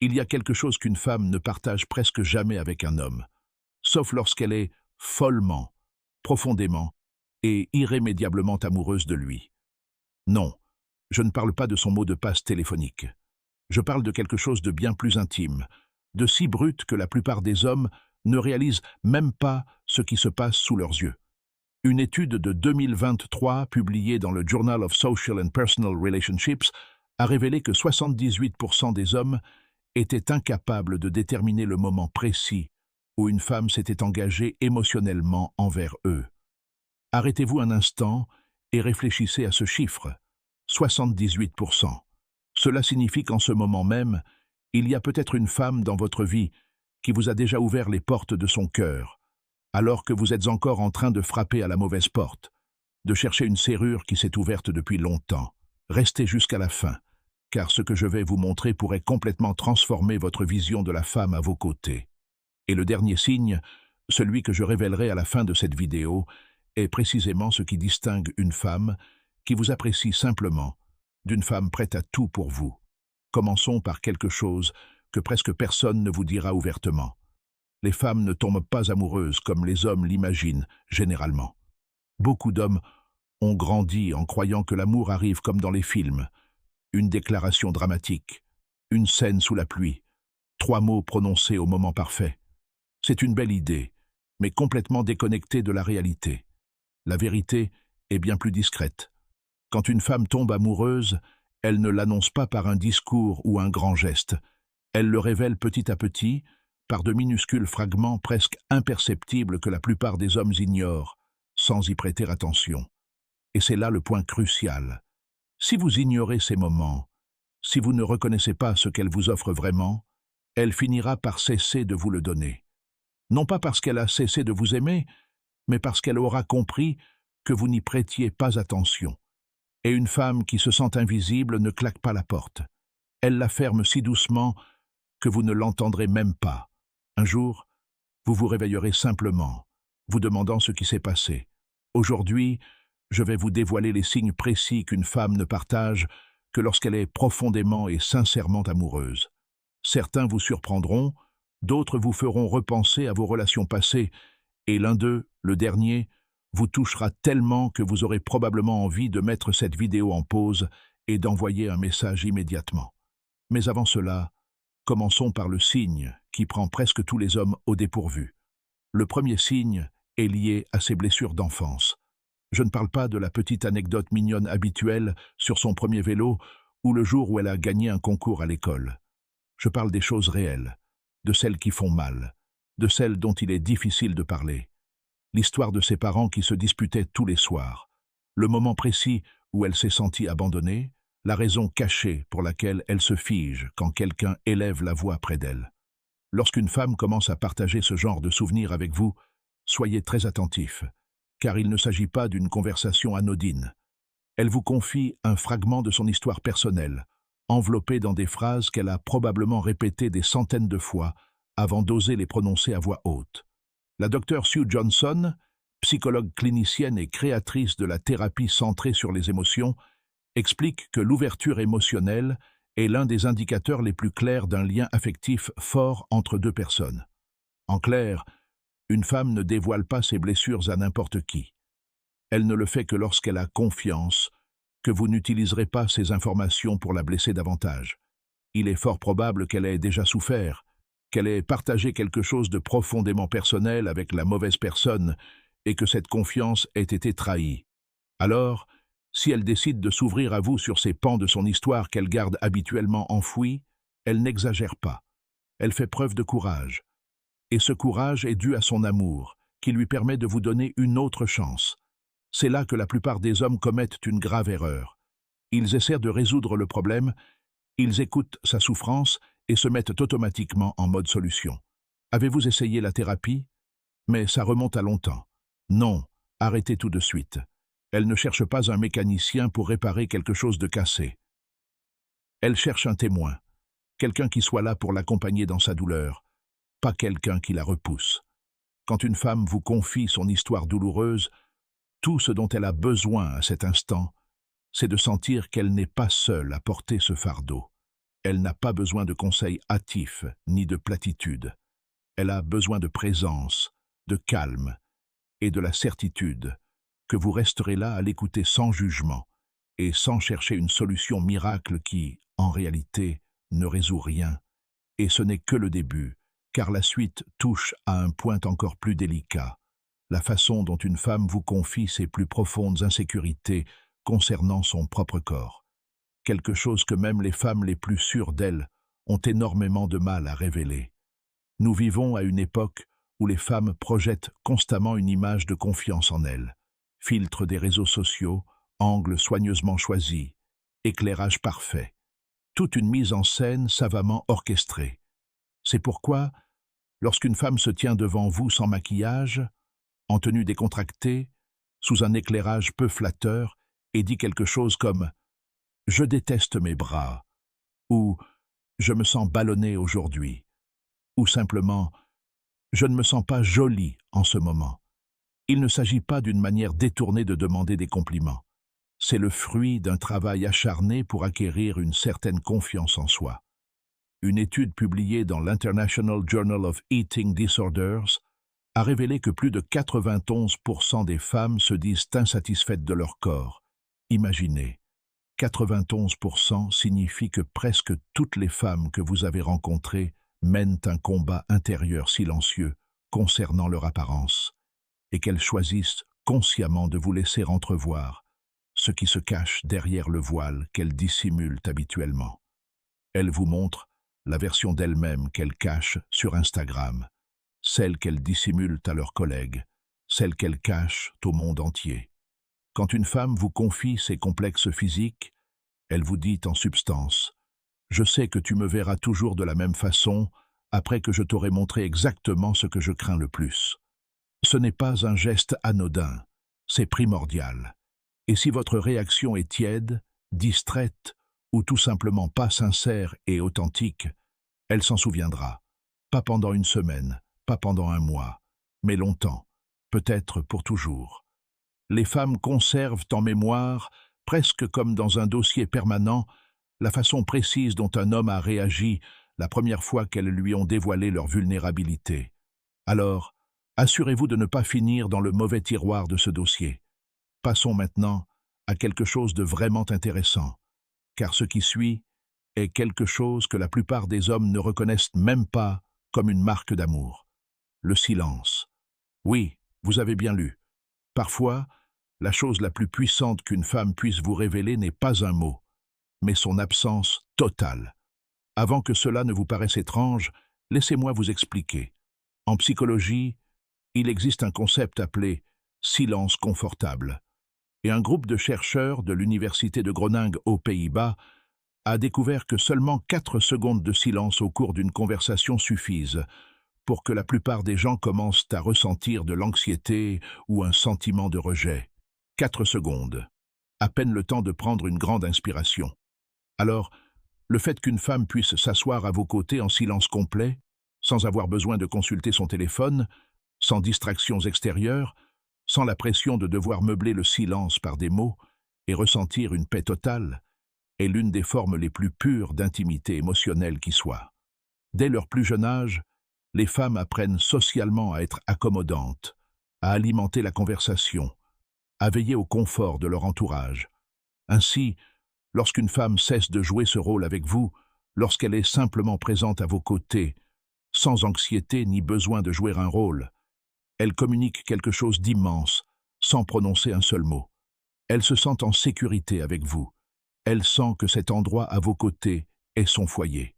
Il y a quelque chose qu'une femme ne partage presque jamais avec un homme, sauf lorsqu'elle est follement, profondément et irrémédiablement amoureuse de lui. Non, je ne parle pas de son mot de passe téléphonique. Je parle de quelque chose de bien plus intime, de si brut que la plupart des hommes ne réalisent même pas ce qui se passe sous leurs yeux. Une étude de 2023 publiée dans le Journal of Social and Personal Relationships a révélé que 78% des hommes étaient incapables de déterminer le moment précis où une femme s'était engagée émotionnellement envers eux. Arrêtez-vous un instant et réfléchissez à ce chiffre. 78%. Cela signifie qu'en ce moment même, il y a peut-être une femme dans votre vie qui vous a déjà ouvert les portes de son cœur, alors que vous êtes encore en train de frapper à la mauvaise porte, de chercher une serrure qui s'est ouverte depuis longtemps. Restez jusqu'à la fin, car ce que je vais vous montrer pourrait complètement transformer votre vision de la femme à vos côtés. Et le dernier signe, celui que je révélerai à la fin de cette vidéo, est précisément ce qui distingue une femme qui vous apprécie simplement d'une femme prête à tout pour vous. Commençons par quelque chose que presque personne ne vous dira ouvertement. Les femmes ne tombent pas amoureuses comme les hommes l'imaginent, généralement. Beaucoup d'hommes ont grandi en croyant que l'amour arrive comme dans les films. Une déclaration dramatique, une scène sous la pluie, 3 mots prononcés au moment parfait. C'est une belle idée, mais complètement déconnectée de la réalité. La vérité est bien plus discrète. Quand une femme tombe amoureuse, elle ne l'annonce pas par un discours ou un grand geste. Elle le révèle petit à petit, par de minuscules fragments presque imperceptibles que la plupart des hommes ignorent, sans y prêter attention. Et c'est là le point crucial. Si vous ignorez ces moments, si vous ne reconnaissez pas ce qu'elle vous offre vraiment, elle finira par cesser de vous le donner. Non pas parce qu'elle a cessé de vous aimer, mais parce qu'elle aura compris que vous n'y prêtiez pas attention. Et une femme qui se sent invisible ne claque pas la porte. Elle la ferme si doucement que vous ne l'entendrez même pas. Un jour, vous vous réveillerez simplement, vous demandant ce qui s'est passé. Aujourd'hui, je vais vous dévoiler les signes précis qu'une femme ne partage que lorsqu'elle est profondément et sincèrement amoureuse. Certains vous surprendront, d'autres vous feront repenser à vos relations passées, et l'un d'eux, le dernier, vous touchera tellement que vous aurez probablement envie de mettre cette vidéo en pause et d'envoyer un message immédiatement. Mais avant cela, commençons par le signe qui prend presque tous les hommes au dépourvu. Le premier signe est lié à ses blessures d'enfance. Je ne parle pas de la petite anecdote mignonne habituelle sur son premier vélo ou le jour où elle a gagné un concours à l'école. Je parle des choses réelles, de celles qui font mal, de celles dont il est difficile de parler. L'histoire de ses parents qui se disputaient tous les soirs, le moment précis où elle s'est sentie abandonnée, la raison cachée pour laquelle elle se fige quand quelqu'un élève la voix près d'elle. Lorsqu'une femme commence à partager ce genre de souvenirs avec vous, soyez très attentifs, car il ne s'agit pas d'une conversation anodine. Elle vous confie un fragment de son histoire personnelle, enveloppé dans des phrases qu'elle a probablement répétées des centaines de fois avant d'oser les prononcer à voix haute. La Dr Sue Johnson, psychologue clinicienne et créatrice de la thérapie centrée sur les émotions, explique que l'ouverture émotionnelle est l'un des indicateurs les plus clairs d'un lien affectif fort entre deux personnes. En clair, une femme ne dévoile pas ses blessures à n'importe qui. Elle ne le fait que lorsqu'elle a confiance que vous n'utiliserez pas ces informations pour la blesser davantage. Il est fort probable qu'elle ait déjà souffert, qu'elle ait partagé quelque chose de profondément personnel avec la mauvaise personne et que cette confiance ait été trahie. Alors, si elle décide de s'ouvrir à vous sur ces pans de son histoire qu'elle garde habituellement enfouis, elle n'exagère pas. Elle fait preuve de courage. Et ce courage est dû à son amour, qui lui permet de vous donner une autre chance. C'est là que la plupart des hommes commettent une grave erreur. Ils essaient de résoudre le problème, ils écoutent sa souffrance et se mettent automatiquement en mode solution. Avez-vous essayé la thérapie? Mais ça remonte à longtemps. Non, arrêtez tout de suite. Elle ne cherche pas un mécanicien pour réparer quelque chose de cassé. Elle cherche un témoin, quelqu'un qui soit là pour l'accompagner dans sa douleur, pas quelqu'un qui la repousse. Quand une femme vous confie son histoire douloureuse, tout ce dont elle a besoin à cet instant, c'est de sentir qu'elle n'est pas seule à porter ce fardeau. Elle n'a pas besoin de conseils hâtifs ni de platitudes. Elle a besoin de présence, de calme et de la certitude que vous resterez là à l'écouter sans jugement et sans chercher une solution miracle qui, en réalité, ne résout rien. Et ce n'est que le début, car la suite touche à un point encore plus délicat, la façon dont une femme vous confie ses plus profondes insécurités concernant son propre corps. Quelque chose que même les femmes les plus sûres d'elles ont énormément de mal à révéler. Nous vivons à une époque où les femmes projettent constamment une image de confiance en elles. Filtre des réseaux sociaux, angles soigneusement choisis, éclairage parfait. Toute une mise en scène savamment orchestrée. C'est pourquoi, lorsqu'une femme se tient devant vous sans maquillage, en tenue décontractée, sous un éclairage peu flatteur, et dit quelque chose comme « Je déteste mes bras » ou « Je me sens ballonnée aujourd'hui » ou simplement « Je ne me sens pas jolie en ce moment ». Il ne s'agit pas d'une manière détournée de demander des compliments. C'est le fruit d'un travail acharné pour acquérir une certaine confiance en soi. Une étude publiée dans l'International Journal of Eating Disorders a révélé que plus de 91% des femmes se disent insatisfaites de leur corps. Imaginez, 91% signifie que presque toutes les femmes que vous avez rencontrées mènent un combat intérieur silencieux concernant leur apparence, et qu'elles choisissent consciemment de vous laisser entrevoir ce qui se cache derrière le voile qu'elles dissimulent habituellement. Elles vous montrent la version d'elles-mêmes qu'elles cachent sur Instagram, celle qu'elles dissimulent à leurs collègues, celle qu'elles cachent au monde entier. Quand une femme vous confie ses complexes physiques, elle vous dit en substance « Je sais que tu me verras toujours de la même façon après que je t'aurai montré exactement ce que je crains le plus. » Ce n'est pas un geste anodin, c'est primordial. Et si votre réaction est tiède, distraite ou tout simplement pas sincère et authentique, elle s'en souviendra. Pas pendant une semaine, pas pendant un mois, mais longtemps, peut-être pour toujours. Les femmes conservent en mémoire, presque comme dans un dossier permanent, la façon précise dont un homme a réagi la première fois qu'elles lui ont dévoilé leur vulnérabilité. Alors, assurez-vous de ne pas finir dans le mauvais tiroir de ce dossier. Passons maintenant à quelque chose de vraiment intéressant, car ce qui suit est quelque chose que la plupart des hommes ne reconnaissent même pas comme une marque d'amour. Le silence. Oui, vous avez bien lu. Parfois, la chose la plus puissante qu'une femme puisse vous révéler n'est pas un mot, mais son absence totale. Avant que cela ne vous paraisse étrange, laissez-moi vous expliquer. En psychologie, il existe un concept appelé « silence confortable ». Et un groupe de chercheurs de l'Université de Groningue aux Pays-Bas a découvert que seulement 4 secondes de silence au cours d'une conversation suffisent pour que la plupart des gens commencent à ressentir de l'anxiété ou un sentiment de rejet. 4 secondes. À peine le temps de prendre une grande inspiration. Alors, le fait qu'une femme puisse s'asseoir à vos côtés en silence complet, sans avoir besoin de consulter son téléphone, sans distractions extérieures, sans la pression de devoir meubler le silence par des mots et ressentir une paix totale, est l'une des formes les plus pures d'intimité émotionnelle qui soit. Dès leur plus jeune âge, les femmes apprennent socialement à être accommodantes, à alimenter la conversation, à veiller au confort de leur entourage. Ainsi, lorsqu'une femme cesse de jouer ce rôle avec vous, lorsqu'elle est simplement présente à vos côtés, sans anxiété ni besoin de jouer un rôle, elle communique quelque chose d'immense, sans prononcer un seul mot. Elle se sent en sécurité avec vous. Elle sent que cet endroit à vos côtés est son foyer.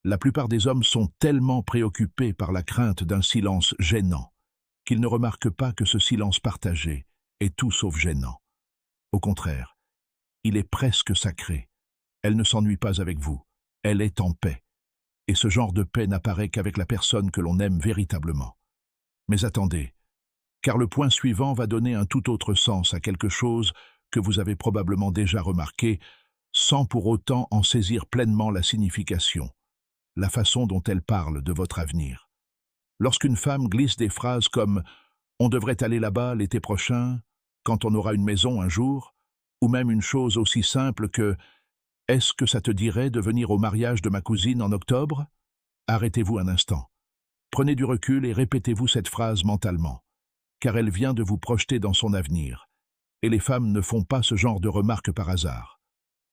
La plupart des hommes sont tellement préoccupés par la crainte d'un silence gênant qu'ils ne remarquent pas que ce silence partagé est tout sauf gênant. Au contraire, il est presque sacré. Elle ne s'ennuie pas avec vous. Elle est en paix. Et ce genre de paix n'apparaît qu'avec la personne que l'on aime véritablement. Mais attendez, car le point suivant va donner un tout autre sens à quelque chose que vous avez probablement déjà remarqué, sans pour autant en saisir pleinement la signification, la façon dont elle parle de votre avenir. Lorsqu'une femme glisse des phrases comme « on devrait aller là-bas l'été prochain », quand on aura une maison un jour, ou même une chose aussi simple que « Est-ce que ça te dirait de venir au mariage de ma cousine en octobre? Arrêtez-vous un instant. Prenez du recul et répétez-vous cette phrase mentalement, car elle vient de vous projeter dans son avenir. Et les femmes ne font pas ce genre de remarques par hasard.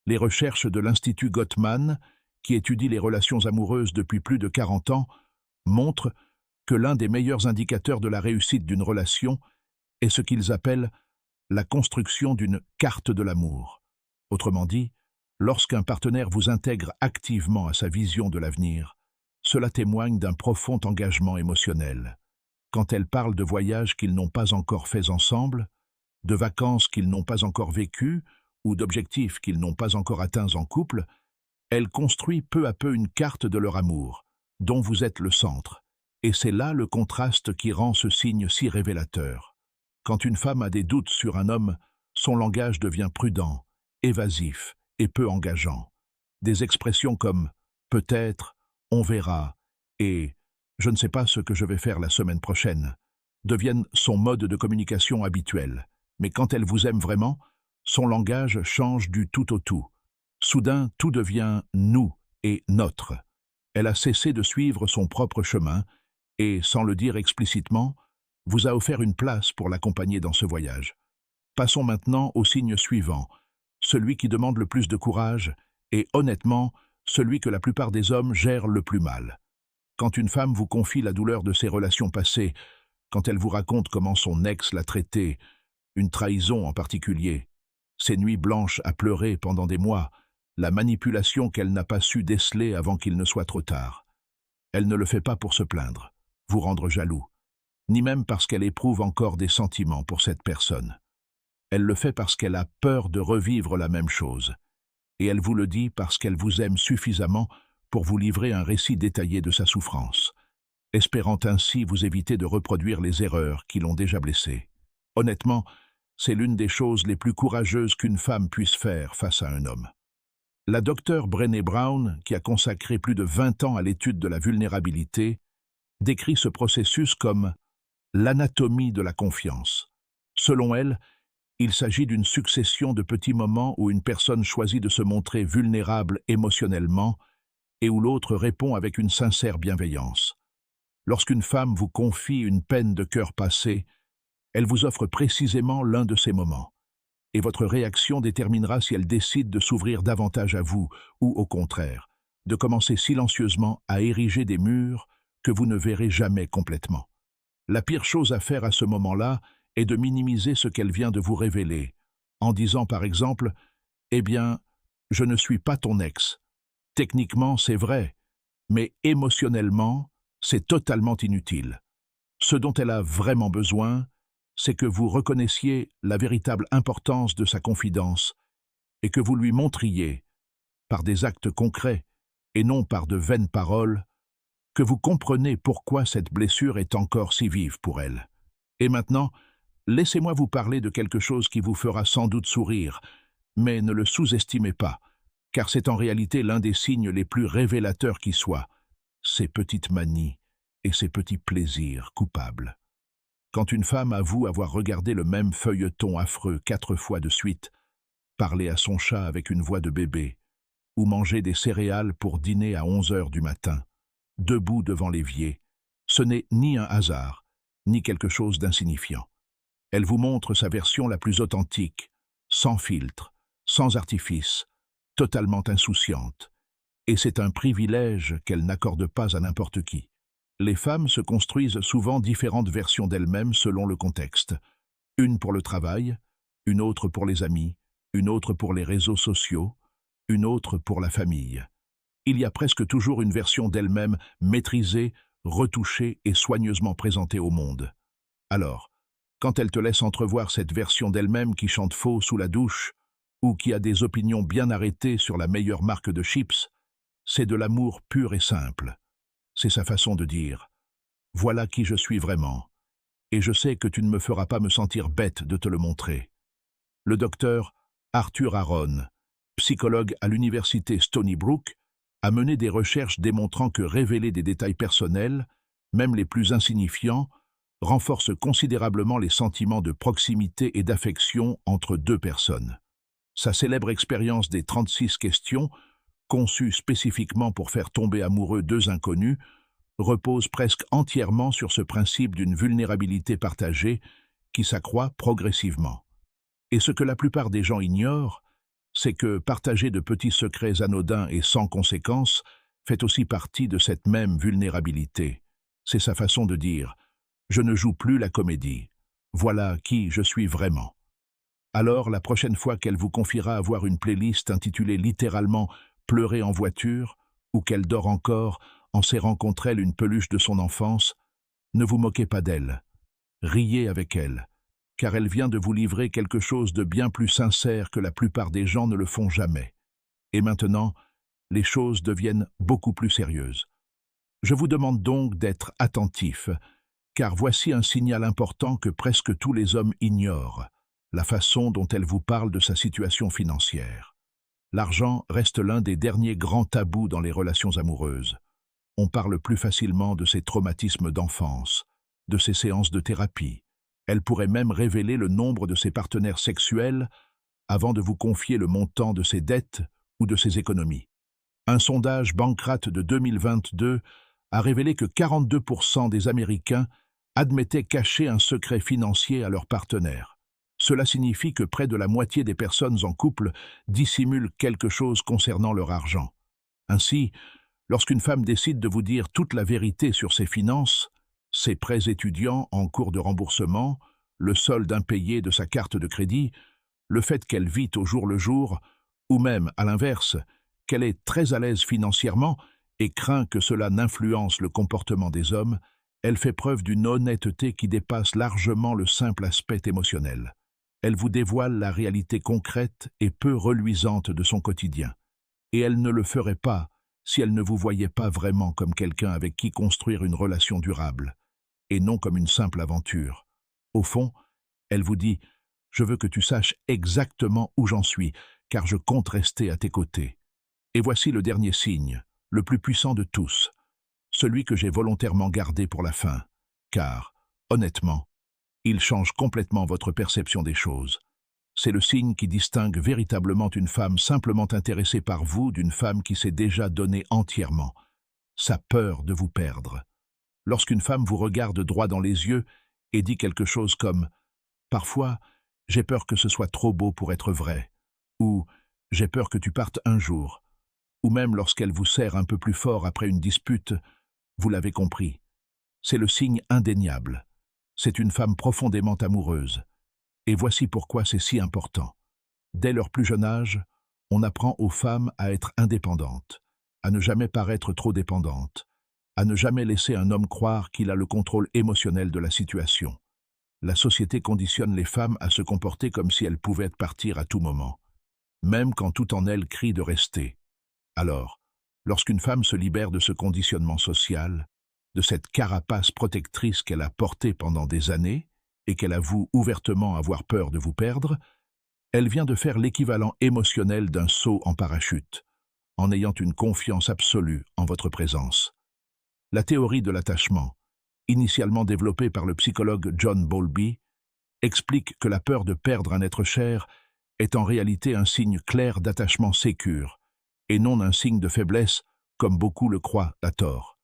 Les recherches de l'Institut Gottman, qui étudie les relations amoureuses depuis plus de 40 ans, montrent que l'un des meilleurs indicateurs de la réussite d'une relation est ce qu'ils appellent la construction d'une carte de l'amour. Autrement dit, lorsqu'un partenaire vous intègre activement à sa vision de l'avenir, cela témoigne d'un profond engagement émotionnel. Quand elle parle de voyages qu'ils n'ont pas encore faits ensemble, de vacances qu'ils n'ont pas encore vécues ou d'objectifs qu'ils n'ont pas encore atteints en couple, elle construit peu à peu une carte de leur amour, dont vous êtes le centre. Et c'est là le contraste qui rend ce signe si révélateur. Quand une femme a des doutes sur un homme, son langage devient prudent, évasif et peu engageant. Des expressions comme « peut-être »,« on verra » et « je ne sais pas ce que je vais faire la semaine prochaine » deviennent son mode de communication habituel. Mais quand elle vous aime vraiment, son langage change du tout au tout. Soudain, tout devient « nous » et « notre ». Elle a cessé de suivre son propre chemin et, sans le dire explicitement, vous a offert une place pour l'accompagner dans ce voyage. Passons maintenant au signe suivant, celui qui demande le plus de courage et, honnêtement, celui que la plupart des hommes gèrent le plus mal. Quand une femme vous confie la douleur de ses relations passées, quand elle vous raconte comment son ex l'a traitée, une trahison en particulier, ses nuits blanches à pleurer pendant des mois, la manipulation qu'elle n'a pas su déceler avant qu'il ne soit trop tard. Elle ne le fait pas pour se plaindre, vous rendre jaloux, ni même parce qu'elle éprouve encore des sentiments pour cette personne. Elle le fait parce qu'elle a peur de revivre la même chose. Et elle vous le dit parce qu'elle vous aime suffisamment pour vous livrer un récit détaillé de sa souffrance, espérant ainsi vous éviter de reproduire les erreurs qui l'ont déjà blessée. Honnêtement, c'est l'une des choses les plus courageuses qu'une femme puisse faire face à un homme. La docteure Brené Brown, qui a consacré plus de 20 ans à l'étude de la vulnérabilité, décrit ce processus comme l'anatomie de la confiance. Selon elle, il s'agit d'une succession de petits moments où une personne choisit de se montrer vulnérable émotionnellement et où l'autre répond avec une sincère bienveillance. Lorsqu'une femme vous confie une peine de cœur passée, elle vous offre précisément l'un de ces moments. Et votre réaction déterminera si elle décide de s'ouvrir davantage à vous ou, au contraire, de commencer silencieusement à ériger des murs que vous ne verrez jamais complètement. La pire chose à faire à ce moment-là est de minimiser ce qu'elle vient de vous révéler, en disant par exemple « Eh bien, je ne suis pas ton ex. Techniquement, c'est vrai, mais émotionnellement, c'est totalement inutile. Ce dont elle a vraiment besoin, c'est que vous reconnaissiez la véritable importance de sa confidence et que vous lui montriez, par des actes concrets et non par de vaines paroles, que vous comprenez pourquoi cette blessure est encore si vive pour elle. Et maintenant, laissez-moi vous parler de quelque chose qui vous fera sans doute sourire, mais ne le sous-estimez pas, car c'est en réalité l'un des signes les plus révélateurs qui soient, ces petites manies et ces petits plaisirs coupables. Quand une femme avoue avoir regardé le même feuilleton affreux 4 fois de suite, parler à son chat avec une voix de bébé, ou manger des céréales pour dîner à 11 heures du matin, debout devant l'évier, ce n'est ni un hasard, ni quelque chose d'insignifiant. Elle vous montre sa version la plus authentique, sans filtre, sans artifice, totalement insouciante. Et c'est un privilège qu'elle n'accorde pas à n'importe qui. Les femmes se construisent souvent différentes versions d'elles-mêmes selon le contexte. Une pour le travail, une autre pour les amis, une autre pour les réseaux sociaux, une autre pour la famille. Il y a presque toujours une version d'elle-même maîtrisée, retouchée et soigneusement présentée au monde. Alors, quand elle te laisse entrevoir cette version d'elle-même qui chante faux sous la douche, ou qui a des opinions bien arrêtées sur la meilleure marque de chips, c'est de l'amour pur et simple. C'est sa façon de dire « Voilà qui je suis vraiment, et je sais que tu ne me feras pas me sentir bête de te le montrer. » Le docteur Arthur Aron, psychologue à l'université Stony Brook, a mené des recherches démontrant que révéler des détails personnels, même les plus insignifiants, renforce considérablement les sentiments de proximité et d'affection entre deux personnes. Sa célèbre expérience des 36 questions, conçue spécifiquement pour faire tomber amoureux deux inconnus, repose presque entièrement sur ce principe d'une vulnérabilité partagée qui s'accroît progressivement. Et ce que la plupart des gens ignorent, c'est que partager de petits secrets anodins et sans conséquence fait aussi partie de cette même vulnérabilité. C'est sa façon de dire « je ne joue plus la comédie, voilà qui je suis vraiment ». Alors, la prochaine fois qu'elle vous confiera avoir une playlist intitulée littéralement « Pleurer en voiture » ou qu'elle dort encore en serrant contre elle une peluche de son enfance, ne vous moquez pas d'elle. Riez avec elle, car elle vient de vous livrer quelque chose de bien plus sincère que la plupart des gens ne le font jamais. Et maintenant, les choses deviennent beaucoup plus sérieuses. Je vous demande donc d'être attentif, car voici un signal important que presque tous les hommes ignorent, la façon dont elle vous parle de sa situation financière. L'argent reste l'un des derniers grands tabous dans les relations amoureuses. On parle plus facilement de ses traumatismes d'enfance, de ses séances de thérapie. Elle pourrait même révéler le nombre de ses partenaires sexuels avant de vous confier le montant de ses dettes ou de ses économies. Un sondage Bankrate de 2022 a révélé que 42% des Américains admettaient cacher un secret financier à leur partenaire. Cela signifie que près de la moitié des personnes en couple dissimulent quelque chose concernant leur argent. Ainsi, lorsqu'une femme décide de vous dire toute la vérité sur ses finances, ses prêts étudiants en cours de remboursement, le solde impayé de sa carte de crédit, le fait qu'elle vit au jour le jour, ou même, à l'inverse, qu'elle est très à l'aise financièrement et craint que cela n'influence le comportement des hommes, elle fait preuve d'une honnêteté qui dépasse largement le simple aspect émotionnel. Elle vous dévoile la réalité concrète et peu reluisante de son quotidien. Et elle ne le ferait pas si elle ne vous voyait pas vraiment comme quelqu'un avec qui construire une relation durable, et non comme une simple aventure. Au fond, elle vous dit « Je veux que tu saches exactement où j'en suis, car je compte rester à tes côtés. » Et voici le dernier signe, le plus puissant de tous, celui que j'ai volontairement gardé pour la fin, car, honnêtement, il change complètement votre perception des choses. C'est le signe qui distingue véritablement une femme simplement intéressée par vous d'une femme qui s'est déjà donnée entièrement. Sa peur de vous perdre. Lorsqu'une femme vous regarde droit dans les yeux et dit quelque chose comme « Parfois, j'ai peur que ce soit trop beau pour être vrai » ou « J'ai peur que tu partes un jour » ou même lorsqu'elle vous serre un peu plus fort après une dispute, vous l'avez compris. C'est le signe indéniable. C'est une femme profondément amoureuse. Et voici pourquoi c'est si important. Dès leur plus jeune âge, on apprend aux femmes à être indépendantes, à ne jamais paraître trop dépendantes, à ne jamais laisser un homme croire qu'il a le contrôle émotionnel de la situation. La société conditionne les femmes à se comporter comme si elles pouvaient partir à tout moment, même quand tout en elles crie de rester. Alors, lorsqu'une femme se libère de ce conditionnement social, de cette carapace protectrice qu'elle a portée pendant des années et qu'elle avoue ouvertement avoir peur de vous perdre, elle vient de faire l'équivalent émotionnel d'un saut en parachute, en ayant une confiance absolue en votre présence. La théorie de l'attachement, initialement développée par le psychologue John Bowlby, explique que la peur de perdre un être cher est en réalité un signe clair d'attachement sécure, et non un signe de faiblesse, comme beaucoup le croient à tort.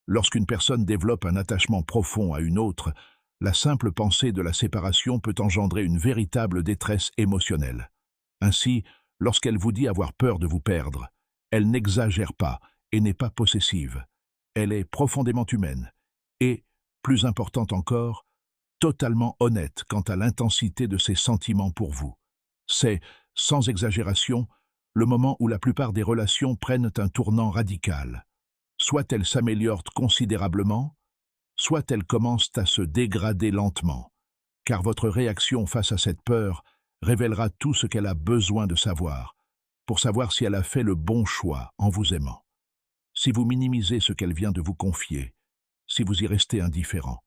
Lorsqu'une personne développe un attachement profond à une autre, la simple pensée de la séparation peut engendrer une véritable détresse émotionnelle. Ainsi, lorsqu'elle vous dit avoir peur de vous perdre, elle n'exagère pas et n'est pas possessive. Elle est profondément humaine et, plus importante encore, totalement honnête quant à l'intensité de ses sentiments pour vous. C'est, sans exagération, le moment où la plupart des relations prennent un tournant radical. Soit elles s'améliorent considérablement, soit elles commencent à se dégrader lentement, car votre réaction face à cette peur révélera tout ce qu'elle a besoin de savoir, pour savoir si elle a fait le bon choix en vous aimant. Si vous minimisez ce qu'elle vient de vous confier, si vous y restez indifférent,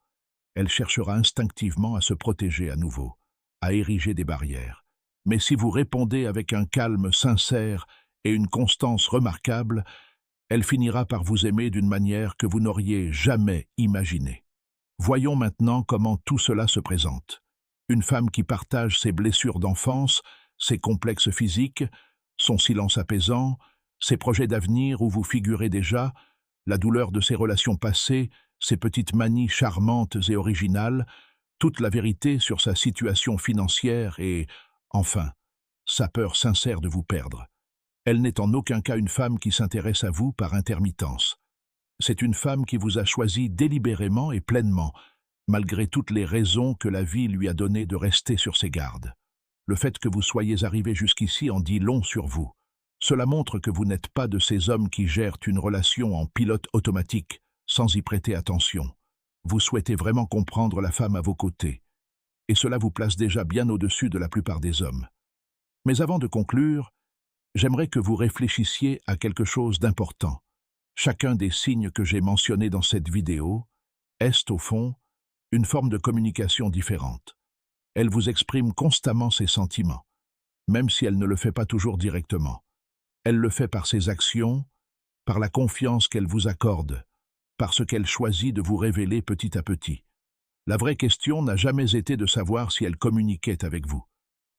elle cherchera instinctivement à se protéger à nouveau, à ériger des barrières. Mais si vous répondez avec un calme sincère et une constance remarquable, elle finira par vous aimer d'une manière que vous n'auriez jamais imaginée. Voyons maintenant comment tout cela se présente. Une femme qui partage ses blessures d'enfance, Ses complexes physiques, son silence apaisant, ses projets d'avenir où vous figurez déjà, la douleur de ses relations passées, ses petites manies charmantes et originales, toute la vérité sur sa situation financière et, enfin, sa peur sincère de vous perdre. Elle n'est en aucun cas une femme qui s'intéresse à vous par intermittence. C'est une femme qui vous a choisi délibérément et pleinement, malgré toutes les raisons que la vie lui a données de rester sur ses gardes. Le fait que vous soyez arrivé jusqu'ici en dit long sur vous. Cela montre que vous n'êtes pas de ces hommes qui gèrent une relation en pilote automatique, sans y prêter attention. Vous souhaitez vraiment comprendre la femme à vos côtés, et cela vous place déjà bien au-dessus de la plupart des hommes. Mais avant de conclure, j'aimerais que vous réfléchissiez à quelque chose d'important. Chacun des signes que j'ai mentionnés dans cette vidéo est, au fond, une forme de communication différente. Elle vous exprime constamment ses sentiments, même si elle ne le fait pas toujours directement. Elle le fait par ses actions, par la confiance qu'elle vous accorde, par ce qu'elle choisit de vous révéler petit à petit. La vraie question n'a jamais été de savoir si elle communiquait avec vous.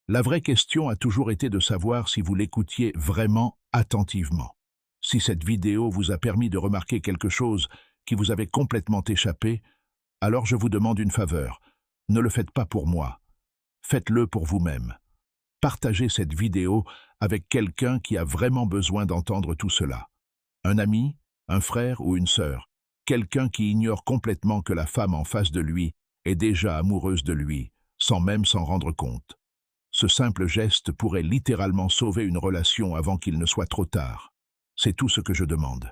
La vraie question a toujours été de savoir si vous l'écoutiez vraiment attentivement. Si cette vidéo vous a permis de remarquer quelque chose qui vous avait complètement échappé, alors je vous demande une faveur. Ne le faites pas pour moi. Faites-le pour vous-même. Partagez cette vidéo avec quelqu'un qui a vraiment besoin d'entendre tout cela. Un ami, un frère ou une sœur. Quelqu'un qui ignore complètement que la femme en face de lui est déjà amoureuse de lui, sans même s'en rendre compte. Ce simple geste pourrait littéralement sauver une relation avant qu'il ne soit trop tard. C'est tout ce que je demande.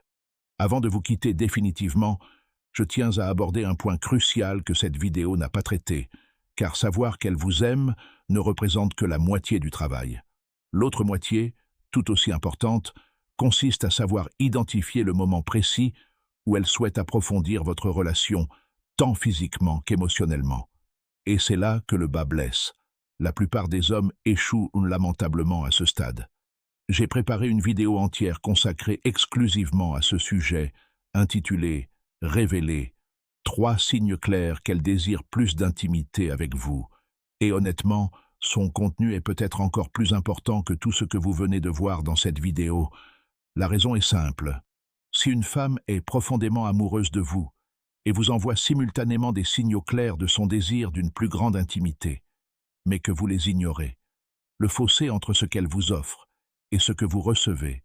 Avant de vous quitter définitivement, je tiens à aborder un point crucial que cette vidéo n'a pas traité, car savoir qu'elle vous aime ne représente que la moitié du travail. L'autre moitié, tout aussi importante, consiste à savoir identifier le moment précis où elle souhaite approfondir votre relation, tant physiquement qu'émotionnellement. Et c'est là que le bât blesse. La plupart des hommes échouent lamentablement à ce stade. J'ai préparé une vidéo entière consacrée exclusivement à ce sujet, intitulée « Révéler ». 3 signes clairs qu'elle désire plus d'intimité avec vous. Et honnêtement, son contenu est peut-être encore plus important que tout ce que vous venez de voir dans cette vidéo. La raison est simple. Si une femme est profondément amoureuse de vous et vous envoie simultanément des signaux clairs de son désir d'une plus grande intimité, mais que vous les ignorez, le fossé entre ce qu'elle vous offre et ce que vous recevez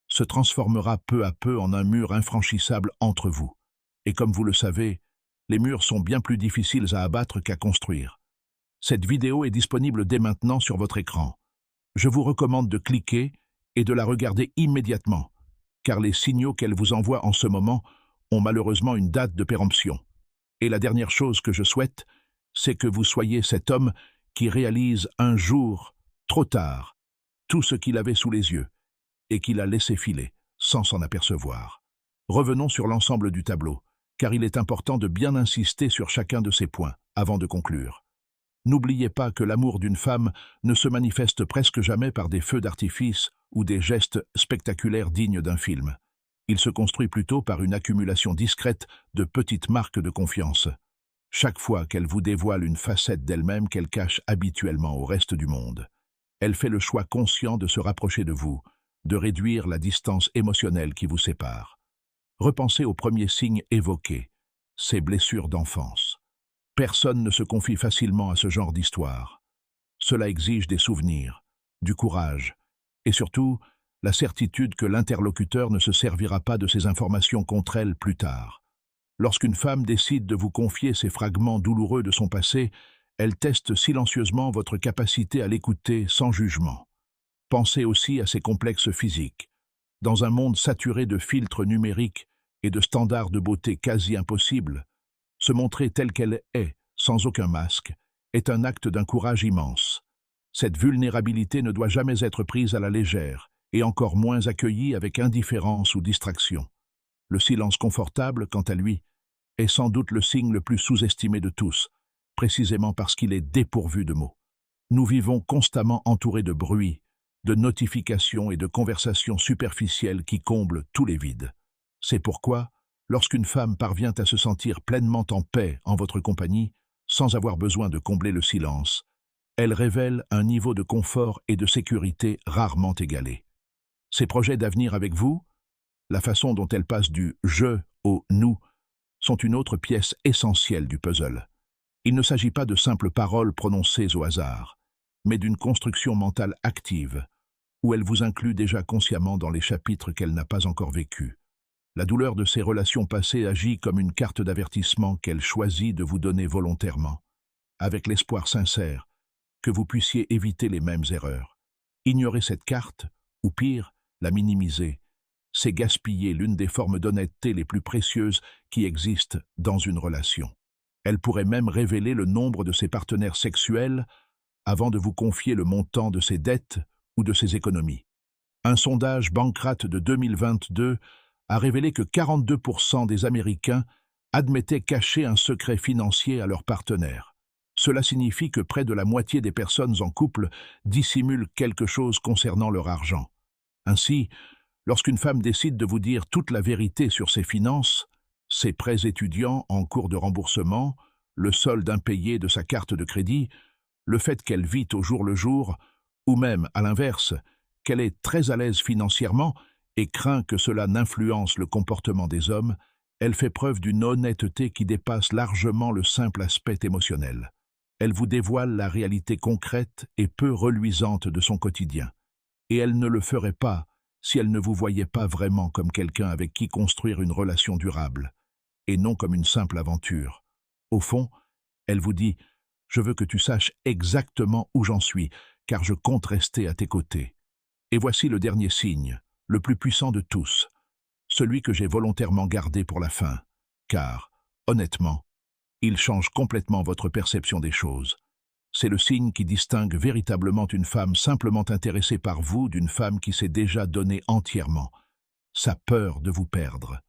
se transformera peu à peu en un mur infranchissable entre vous. Et comme vous le savez, les murs sont bien plus difficiles à abattre qu'à construire. Cette vidéo est disponible dès maintenant sur votre écran. Je vous recommande de cliquer et de la regarder immédiatement, car les signaux qu'elle vous envoie en ce moment ont malheureusement une date de péremption. Et la dernière chose que je souhaite, c'est que vous soyez cet homme qui réalise un jour, trop tard, tout ce qu'il avait sous les yeux et qu'il a laissé filer, sans s'en apercevoir. Revenons sur l'ensemble du tableau, car il est important de bien insister sur chacun de ces points avant de conclure. N'oubliez pas que l'amour d'une femme ne se manifeste presque jamais par des feux d'artifice ou des gestes spectaculaires dignes d'un film. Il se construit plutôt par une accumulation discrète de petites marques de confiance. Chaque fois qu'elle vous dévoile une facette d'elle-même qu'elle cache habituellement au reste du monde, elle fait le choix conscient de se rapprocher de vous, de réduire la distance émotionnelle qui vous sépare. Repensez aux premiers signes évoqués, ces blessures d'enfance. Personne ne se confie facilement à ce genre d'histoire. Cela exige des souvenirs, du courage, et surtout, la certitude que l'interlocuteur ne se servira pas de ces informations contre elle plus tard. Lorsqu'une femme décide de vous confier ces fragments douloureux de son passé, elle teste silencieusement votre capacité à l'écouter sans jugement. Pensez aussi à ses complexes physiques. Dans un monde saturé de filtres numériques et de standards de beauté quasi impossibles, se montrer telle qu'elle est, sans aucun masque, est un acte d'un courage immense. Cette vulnérabilité ne doit jamais être prise à la légère, et encore moins accueillie avec indifférence ou distraction. Le silence confortable, quant à lui, est sans doute le signe le plus sous-estimé de tous, précisément parce qu'il est dépourvu de mots. Nous vivons constamment entourés de bruit, de notifications et de conversations superficielles qui comblent tous les vides. C'est pourquoi, lorsqu'une femme parvient à se sentir pleinement en paix en votre compagnie, sans avoir besoin de combler le silence, Elle révèle un niveau de confort et de sécurité rarement égalé. Ses projets d'avenir avec vous, la façon dont elle passe du «je» au «nous», sont une autre pièce essentielle du puzzle. Il ne s'agit pas de simples paroles prononcées au hasard, mais d'une construction mentale active, où elle vous inclut déjà consciemment dans les chapitres qu'elle n'a pas encore vécus. La douleur de ses relations passées agit comme une carte d'avertissement qu'elle choisit de vous donner volontairement, avec l'espoir sincère que vous puissiez éviter les mêmes erreurs. Ignorer cette carte, ou pire, la minimiser, c'est gaspiller l'une des formes d'honnêteté les plus précieuses qui existent dans une relation. Elle pourrait même révéler le nombre de ses partenaires sexuels avant de vous confier le montant de ses dettes ou de ses économies. Un sondage Bankrate de 2022 a révélé que 42% des Américains admettaient cacher un secret financier à leur partenaire. Cela signifie que près de la moitié des personnes en couple dissimulent quelque chose concernant leur argent. Ainsi, lorsqu'une femme décide de vous dire toute la vérité sur ses finances, ses prêts étudiants en cours de remboursement, le solde impayé de sa carte de crédit, le fait qu'elle vit au jour le jour, ou même, à l'inverse, qu'elle est très à l'aise financièrement et craint que cela n'influence le comportement des hommes, elle fait preuve d'une honnêteté qui dépasse largement le simple aspect émotionnel. Elle vous dévoile la réalité concrète et peu reluisante de son quotidien. Et elle ne le ferait pas si elle ne vous voyait pas vraiment comme quelqu'un avec qui construire une relation durable, et non comme une simple aventure. Au fond, elle vous dit « Je veux que tu saches exactement où j'en suis, car je compte rester à tes côtés. » Et voici le dernier signe, le plus puissant de tous, celui que j'ai volontairement gardé pour la fin, car, honnêtement, il change complètement votre perception des choses. C'est le signe qui distingue véritablement une femme simplement intéressée par vous d'une femme qui s'est déjà donnée entièrement. Sa peur de vous perdre.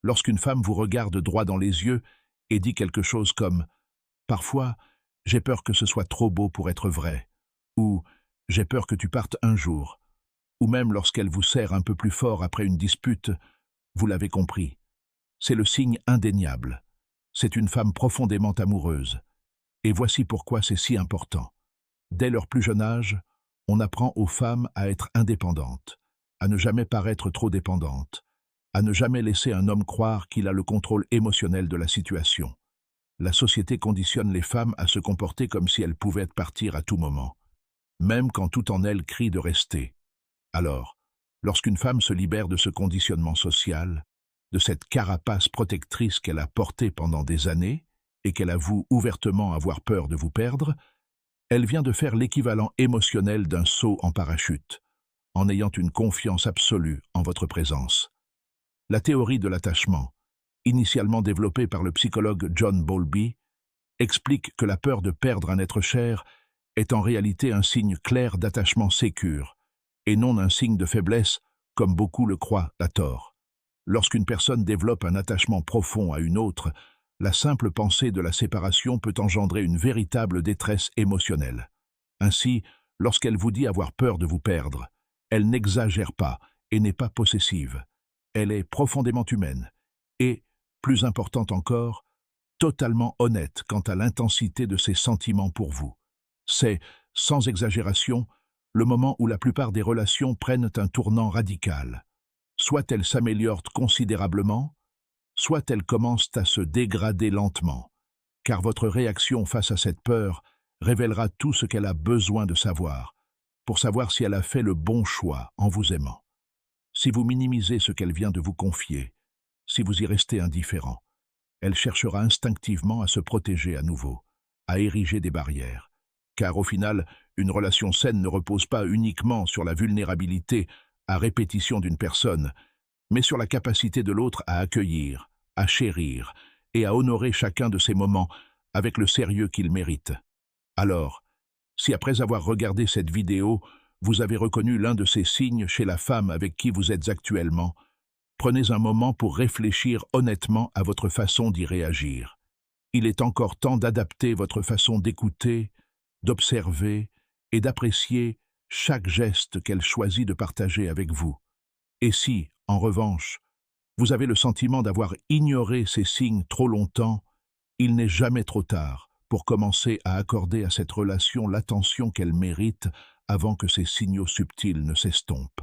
Lorsqu'une femme vous regarde droit dans les yeux et dit quelque chose comme « Parfois, j'ai peur que ce soit trop beau pour être vrai » ou « J'ai peur que tu partes un jour » ou même lorsqu'elle vous serre un peu plus fort après une dispute, vous l'avez compris. C'est le signe indéniable. C'est une femme profondément amoureuse. Et voici pourquoi c'est si important. Dès leur plus jeune âge, on apprend aux femmes à être indépendantes, à ne jamais paraître trop dépendantes, à ne jamais laisser un homme croire qu'il a le contrôle émotionnel de la situation. La société conditionne les femmes à se comporter comme si elles pouvaient partir à tout moment, même quand tout en elles crie de rester. Alors, lorsqu'une femme se libère de ce conditionnement social, de cette carapace protectrice qu'elle a portée pendant des années, et qu'elle avoue ouvertement avoir peur de vous perdre, elle vient de faire l'équivalent émotionnel d'un saut en parachute, en ayant une confiance absolue en votre présence. La théorie de l'attachement, initialement développée par le psychologue John Bowlby, explique que la peur de perdre un être cher est en réalité un signe clair d'attachement sécure, et non un signe de faiblesse, comme beaucoup le croient à tort. Lorsqu'une personne développe un attachement profond à une autre, la simple pensée de la séparation peut engendrer une véritable détresse émotionnelle. Ainsi, lorsqu'elle vous dit avoir peur de vous perdre, elle n'exagère pas et n'est pas possessive. Elle est profondément humaine et, plus importante encore, totalement honnête quant à l'intensité de ses sentiments pour vous. C'est, sans exagération, le moment où la plupart des relations prennent un tournant radical. Soit elles s'améliorent considérablement, soit elles commencent à se dégrader lentement, car votre réaction face à cette peur révélera tout ce qu'elle a besoin de savoir, pour savoir si elle a fait le bon choix en vous aimant. Si vous minimisez ce qu'elle vient de vous confier, si vous y restez indifférent, elle cherchera instinctivement à se protéger à nouveau, à ériger des barrières. Car au final, une relation saine ne repose pas uniquement sur la vulnérabilité à répétition d'une personne, mais sur la capacité de l'autre à accueillir, à chérir et à honorer chacun de ces moments avec le sérieux qu'il mérite. Alors, si après avoir regardé cette vidéo, vous avez reconnu l'un de ces signes chez la femme avec qui vous êtes actuellement, prenez un moment pour réfléchir honnêtement à votre façon d'y réagir. Il est encore temps d'adapter votre façon d'écouter, d'observer et d'apprécier chaque geste qu'elle choisit de partager avec vous. Et si, en revanche, vous avez le sentiment d'avoir ignoré ces signes trop longtemps, il n'est jamais trop tard pour commencer à accorder à cette relation l'attention qu'elle mérite avant que ces signaux subtils ne s'estompent.